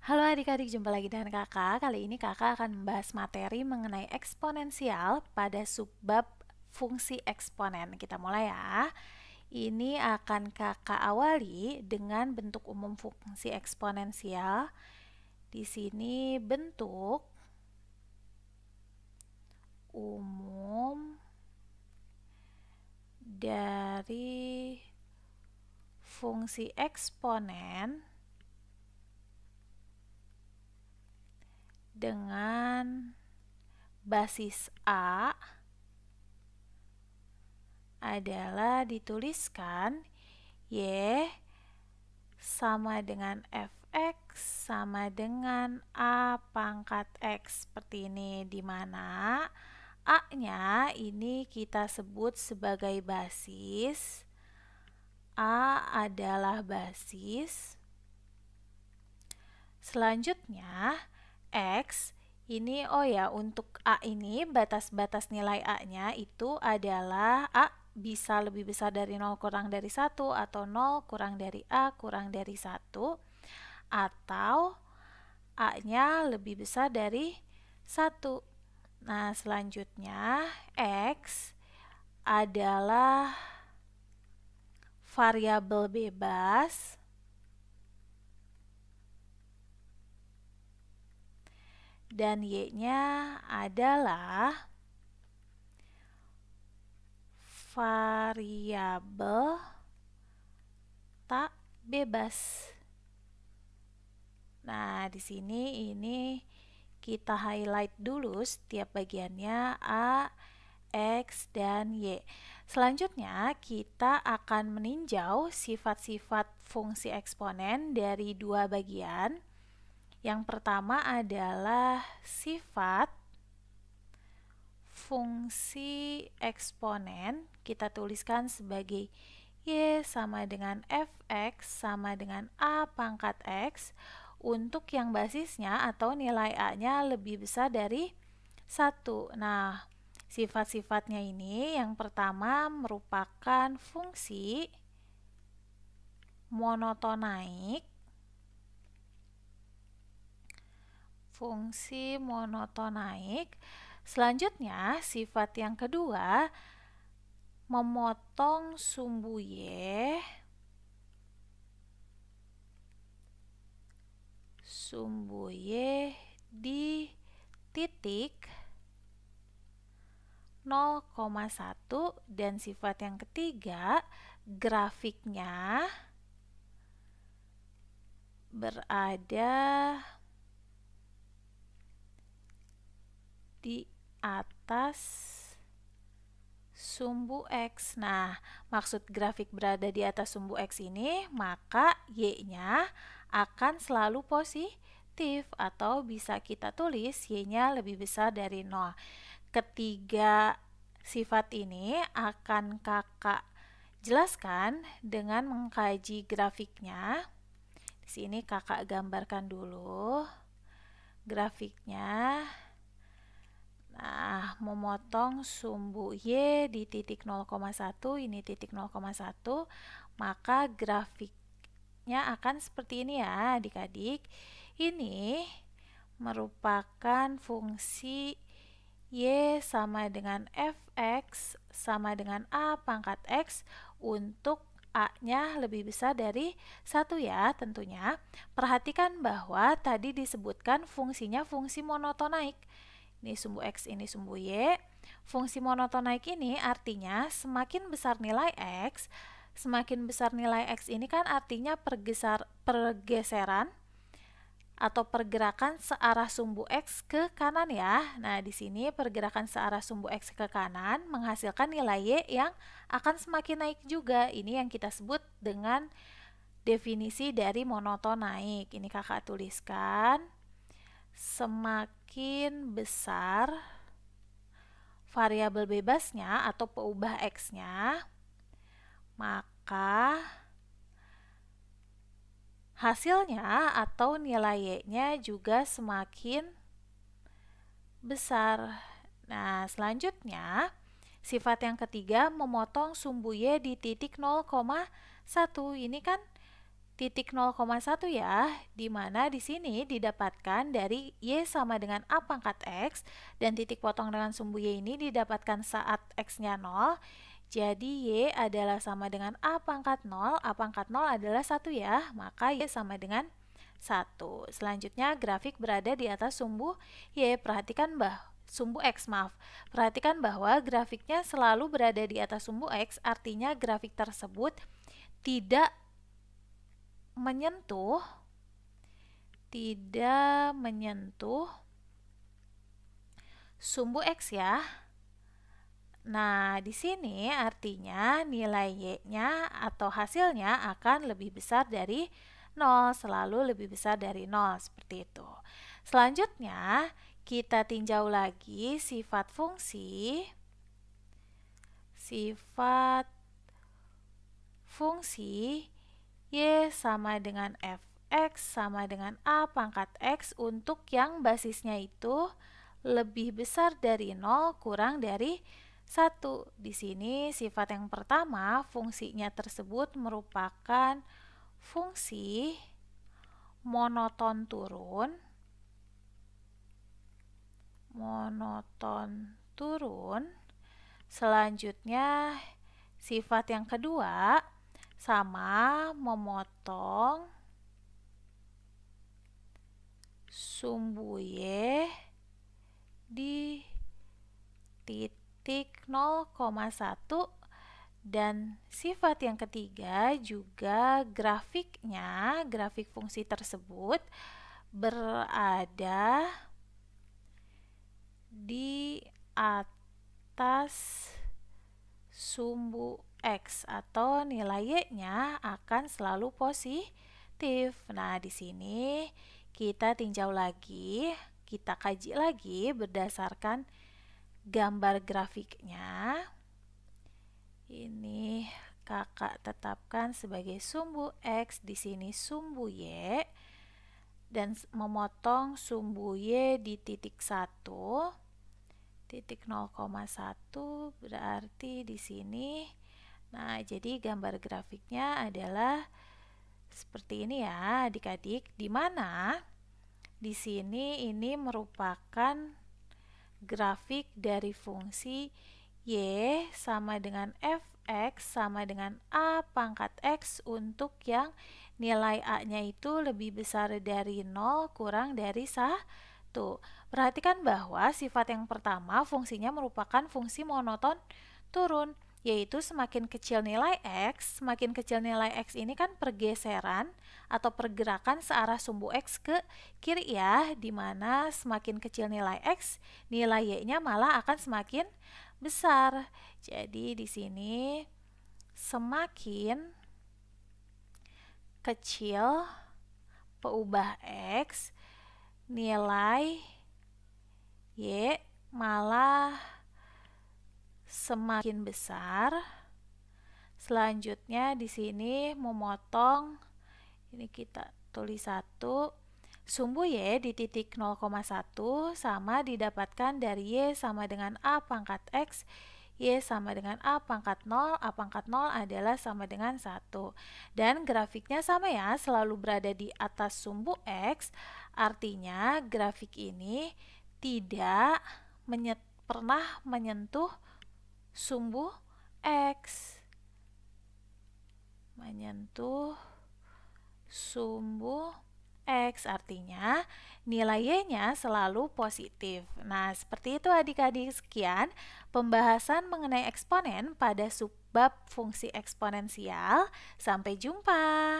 Halo adik-adik, jumpa lagi dengan kakak. Kali ini kakak akan membahas materi mengenai eksponensial pada subbab fungsi eksponen. Kita mulai ya. Ini akan kakak awali dengan bentuk umum fungsi eksponensial. Di sini bentuk umum dari fungsi eksponen dengan basis A adalah dituliskan Y sama dengan fx sama dengan A pangkat X seperti ini, di mana A-nya ini kita sebut sebagai basis. A adalah basis. Selanjutnya X ini, untuk A ini batas-batas nilai A-nya itu adalah A bisa lebih besar dari 0 kurang dari 1, atau 0 kurang dari A kurang dari 1, atau A-nya lebih besar dari 1. Nah, selanjutnya X adalah variabel bebas dan Y-nya adalah variabel tak bebas. Nah, di sini ini kita highlight dulu setiap bagiannya A, X, dan Y. Selanjutnya kita akan meninjau sifat-sifat fungsi eksponen dari dua bagian. Yang pertama adalah sifat fungsi eksponen, kita tuliskan sebagai Y sama dengan fx sama dengan A pangkat X untuk yang basisnya atau nilai A-nya lebih besar dari 1. Nah, sifat-sifatnya ini yang pertama merupakan fungsi monotonaik. Fungsi monotonaik. Selanjutnya, sifat yang kedua memotong sumbu Y di titik 0,1, dan sifat yang ketiga grafiknya berada di atas sumbu X. Nah, maksud grafik berada di atas sumbu X ini, maka Y-nya akan selalu positif, atau bisa kita tulis Y-nya lebih besar dari 0. Ketiga sifat ini akan kakak jelaskan dengan mengkaji grafiknya. Di sini kakak gambarkan dulu grafiknya. Nah, memotong sumbu Y di titik 0,1, ini titik 0,1, maka grafiknya akan seperti ini ya adik-adik. Ini merupakan fungsi Y sama dengan fx sama dengan A pangkat X untuk A-nya lebih besar dari 1 ya tentunya. Perhatikan bahwa tadi disebutkan fungsinya fungsi monotonaik. Ini sumbu X, ini sumbu Y. Fungsi monotonaik ini artinya semakin besar nilai X, semakin besar nilai X ini kan artinya pergeseran atau pergerakan searah sumbu X ke kanan ya. Nah, di sini pergerakan searah sumbu X ke kanan menghasilkan nilai Y yang akan semakin naik juga. Ini yang kita sebut dengan definisi dari monotonaik. Ini kakak tuliskan. Semakin besar variabel bebasnya atau peubah X-nya, maka hasilnya atau nilai Y-nya juga semakin besar. Nah, selanjutnya sifat yang ketiga memotong sumbu Y di titik 0,1. Ini kan titik 0,1 ya, di mana di sini didapatkan dari Y sama dengan A pangkat X, dan titik potong dengan sumbu Y ini didapatkan saat X-nya 0. Jadi Y adalah sama dengan A pangkat 0 adalah 1 ya, maka Y sama dengan 1. Selanjutnya grafik berada di atas sumbu Y. Sumbu X, Perhatikan bahwa grafiknya selalu berada di atas sumbu X, artinya grafik tersebut tidak menyentuh sumbu X ya. Nah, di sini artinya nilai Y-nya atau hasilnya akan lebih besar dari 0, selalu lebih besar dari 0, seperti itu. Selanjutnya, kita tinjau lagi sifat fungsi. Sifat fungsi Y sama dengan fx sama dengan A pangkat X untuk yang basisnya itu lebih besar dari 0 kurang dari 1. Di sini sifat yang pertama, fungsinya tersebut merupakan fungsi monoton turun. Selanjutnya sifat yang kedua sama memotong sumbu Y di titik 0,1, dan sifat yang ketiga juga grafik fungsi tersebut berada di atas sumbu X atau nilai Y-nya akan selalu positif. Nah, di sini kita tinjau lagi, kita kaji lagi berdasarkan gambar grafiknya. Ini kakak tetapkan sebagai sumbu X, di sini sumbu Y, dan memotong sumbu Y di titik 1. Titik 0,1 berarti di sini. Nah, jadi gambar grafiknya adalah seperti ini ya, adik-adik, di mana di sini ini merupakan grafik dari fungsi Y sama dengan fx sama dengan A pangkat X untuk yang nilai A-nya itu lebih besar dari 0 kurang dari 1. Perhatikan bahwa sifat yang pertama fungsinya merupakan fungsi monoton turun, yaitu semakin kecil nilai X ini kan pergeseran atau pergerakan searah sumbu X ke kiri ya, dimana semakin kecil nilai X, nilai Y-nya malah akan semakin besar. Jadi di sini semakin kecil peubah X, nilai Y malah semakin besar. Selanjutnya di sini memotong, ini kita tulis 1, sumbu Y di titik 0,1 sama didapatkan dari Y sama dengan A pangkat X, Y sama dengan A pangkat 0, A pangkat 0 adalah sama dengan 1. Dan grafiknya sama ya, selalu berada di atas sumbu X, artinya grafik ini tidak pernah menyentuh sumbu X. Artinya nilai Y-nya selalu positif. Nah, seperti itu adik-adik. Sekian pembahasan mengenai eksponen pada subbab fungsi eksponensial. Sampai jumpa.